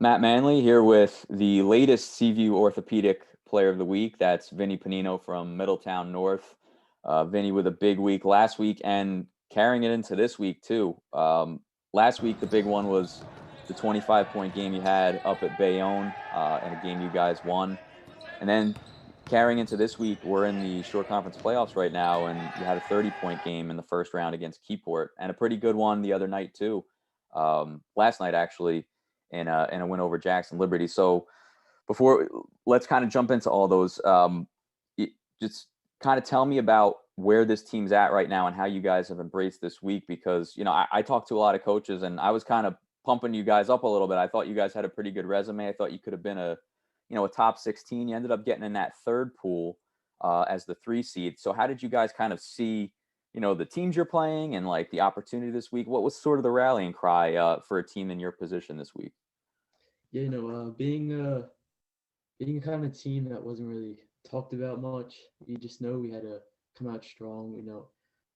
Matt Manley here with the latest Seaview Orthopedic Player of the Week. That's Vinny Pennino from Middletown North. Vinny with a big week last week and carrying it into this week too. Last week, the big one was the 25-point game you had up at Bayonne, and a game you guys won. And then carrying into this week, we're in the Shore Conference playoffs right now, and you had a 30-point game in the first round against Keyport, and a pretty good one the other night too. Last night actually, in a win over Jackson Liberty. So before let's kind of jump into all those, just kind of tell me about where this team's at right now and how you guys have embraced this week, because I talked to a lot of coaches and I was kind of pumping you guys up a little bit. I thought you guys had a pretty good resume. I thought you could have been a top 16. You ended up getting in that third pool as the 3 seed. So how did you guys kind of see the teams you're playing and like the opportunity this week? What was sort of the rallying cry for a team in your position this week? Yeah, being a kind of team that wasn't really talked about much, we just know we had to come out strong.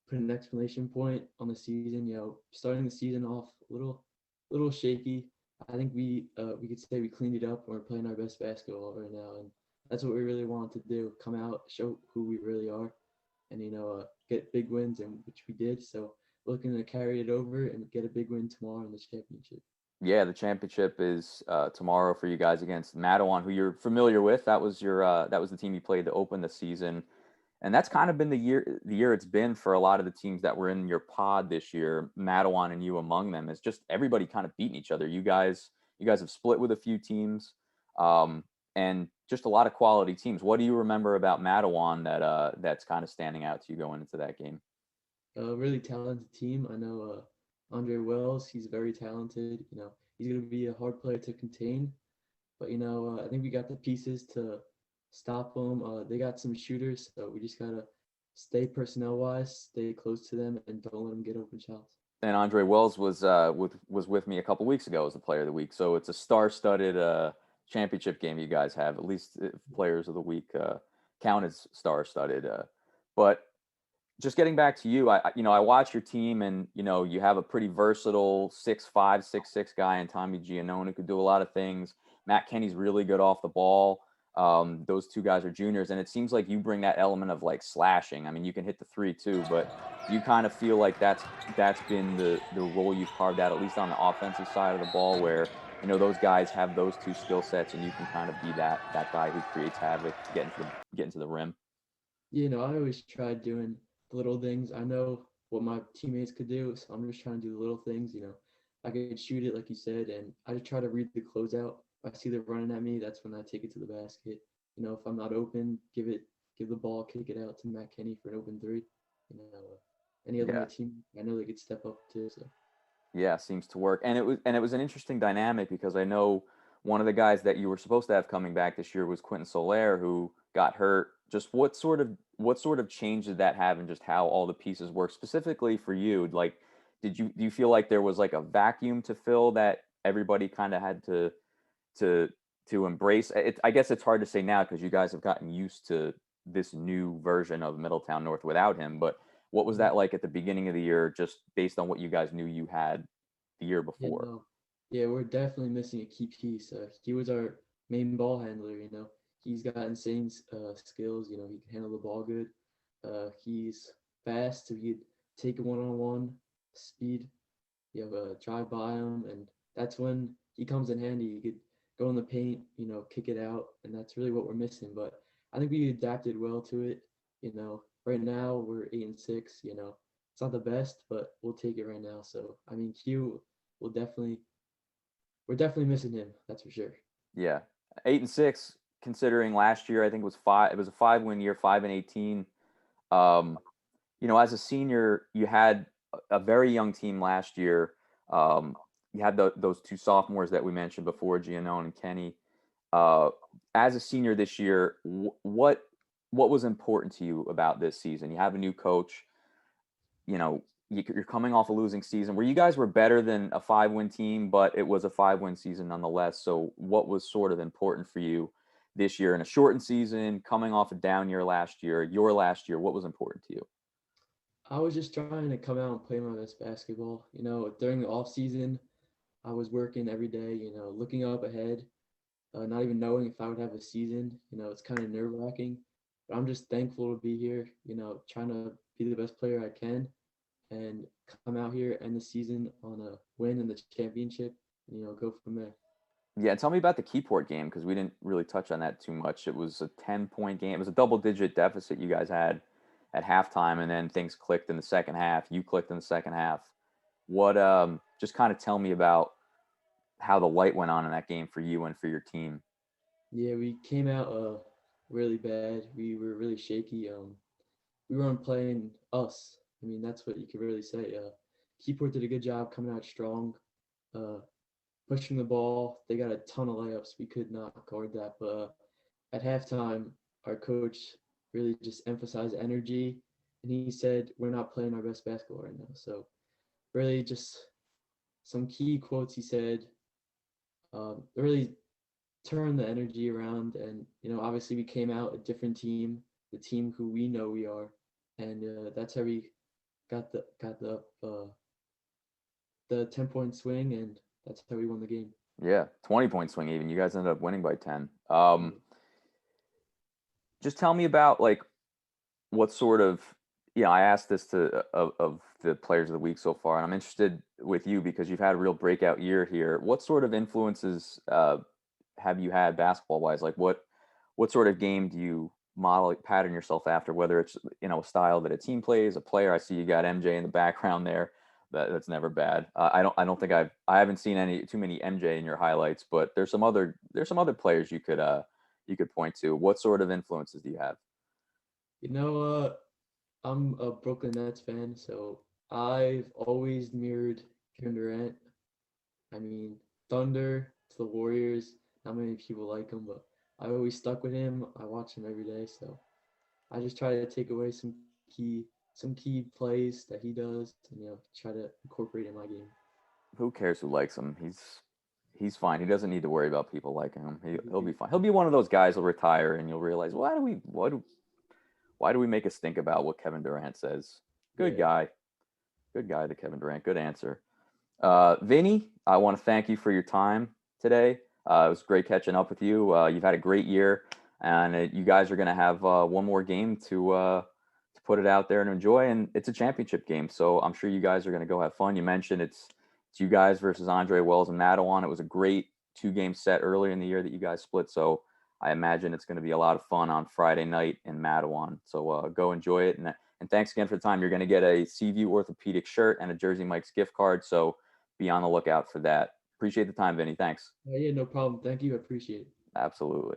Put an exclamation point on the season. Starting the season off a little shaky. I think we could say we cleaned it up and we're playing our best basketball right now, and that's what we really wanted to do. Come out, show who we really are, and get big wins, and which we did. So looking to carry it over and get a big win tomorrow in the championship. Yeah, the championship is tomorrow for you guys against Matawan, who you're familiar with. That was the team you played to open the season, and that's kind of been the year it's been for a lot of the teams that were in your pod this year. Matawan and you among them. It's just everybody kind of beating each other. You guys have split with a few teams, and just a lot of quality teams. What do you remember about Matawan that's kind of standing out to you going into that game? A really talented team. I know Andre Wells. He's very talented. He's going to be a hard player to contain. But I think we got the pieces to stop them. They got some shooters, so we just gotta stay personnel wise, stay close to them, and don't let them get open shots. And Andre Wells was with me a couple weeks ago as the player of the week. So it's a star-studded championship game you guys have. At least players of the week count as star-studded. But just getting back to you, I watch your team, and you have a pretty versatile 6'5", 6'6" guy in Tommy Giannone who could do a lot of things. Matt Kenny's really good off the ball. Those two guys are juniors, and it seems like you bring that element of like slashing. I mean, you can hit the 3 too, but you kind of feel like that's been the role you've carved out, at least on the offensive side of the ball, where those guys have those two skill sets, and you can kind of be that guy who creates havoc, get into the rim. I always tried doing the little things. I know what my teammates could do, so I'm just trying to do the little things. I could shoot it like you said, and I just try to read the closeout. If I see they're running at me, that's when I take it to the basket. If I'm not open, give the ball, kick it out to Matt Kenny for an open three. Any other my Yeah. team, I know they could step up too. So Yeah, seems to work. And it was an interesting dynamic because I know one of the guys that you were supposed to have coming back this year was Quentin Soler, who got hurt. Just what sort of change did that have in just how all the pieces work specifically for you? Like, do you feel like there was like a vacuum to fill that everybody kind of had to to embrace? I guess it's hard to say now because you guys have gotten used to this new version of Middletown North without him, but what was Mhm. that like at the beginning of the year, just based on what you guys knew you had the year yeah, before? no, yeah, we're definitely missing a key piece. He was our main ball handler. He's got insane skills. He can handle the ball good. He's fast, so he could take a one-on-one speed. You have a drive by him, and that's when he comes in handy. You could go in the paint, kick it out, and that's really what we're missing. But I think we adapted well to it. Right now we're 8-6. It's not the best, but we'll take it right now. So I mean, Q will definitely, we're definitely missing him. That's for sure. Yeah, 8-6. Considering last year, I think it was five. It was a 5-win year, 5-18. Um, as a senior, you had a very young team last year. Um, you had those two sophomores that we mentioned before, Giannone and Kenny. Uh, as a senior this year, what was important to you about this season? You have a new coach. You're coming off a losing season where you guys were better than a 5-win team, but it was a 5-win season nonetheless. So, what was sort of important for you this year in a shortened season, coming off a down year last year, your last year? What was important to you? I was just trying to come out and play my best basketball. During the off season, I was working every day, looking up ahead, not even knowing if I would have a season. It's kind of nerve wracking, but I'm just thankful to be here, trying to be the best player I can and come out here, end the season on a win in the championship, and, go from there. Yeah, tell me about the Keyport game because we didn't really touch on that too much. It was a 10-point game. It was a double-digit deficit you guys had at halftime, and then things clicked in the second half. You clicked in the second half. What just kind of tell me about how the light went on in that game for you and for your team. Yeah, we came out really bad. We were really shaky. We weren't playing us. I mean, that's what you could really say. Keyport did a good job coming out strong, uh, pushing the ball. They got a ton of layups. We could not guard that. But at halftime, our coach really just emphasized energy, and he said, "We're not playing our best basketball right now." So really, just some key quotes he said. Really turned the energy around, and obviously we came out a different team, the team who we know we are, and that's how we got the 10-point swing, and that's how we won the game. Yeah, 20-point swing even. You guys ended up winning by 10. Yeah. Just tell me about like what sort of I asked this to of the players of the week so far, and I'm interested with you because you've had a real breakout year here. What sort of influences have you had basketball wise? Like what sort of game do you model pattern yourself after? Whether it's a style that a team plays, a player. I see you got MJ in the background there. That's never bad. I don't think I haven't seen any too many MJ in your highlights, but there's some other players you could point to. What sort of influences do you have? You know, I'm a Brooklyn Nets fan, so I've always mirrored Kevin Durant. I mean, Thunder to the Warriors. Not many people like him, but I always stuck with him. I watch him every day, so I just try to take away some key plays that he does, and try to incorporate in my game. Who cares who likes him? He's fine. He doesn't need to worry about people liking him. He'll be Agree. fine. He'll be one of those guys who'll retire, and you'll realize why do we make us think about what Kevin Durant says? Good Yeah. guy, good guy, the Kevin Durant. Good answer. Vinny, I want to thank you for your time today. It was great catching up with you. You've had a great year, and you guys are going to have one more game to put it out there and enjoy. And it's a championship game, so I'm sure you guys are going to go have fun. You mentioned it's you guys versus Andre Wells and Mattawan. It was a great 2-game set earlier in the year that you guys split. So I imagine it's going to be a lot of fun on Friday night in Mattawan. So go enjoy it. And thanks again for the time. You're going to get a Seaview Orthopedic shirt and a Jersey Mike's gift card. So be on the lookout for that. Appreciate the time, Vinny. Thanks. Yeah, no problem. Thank you. I appreciate it. Absolutely.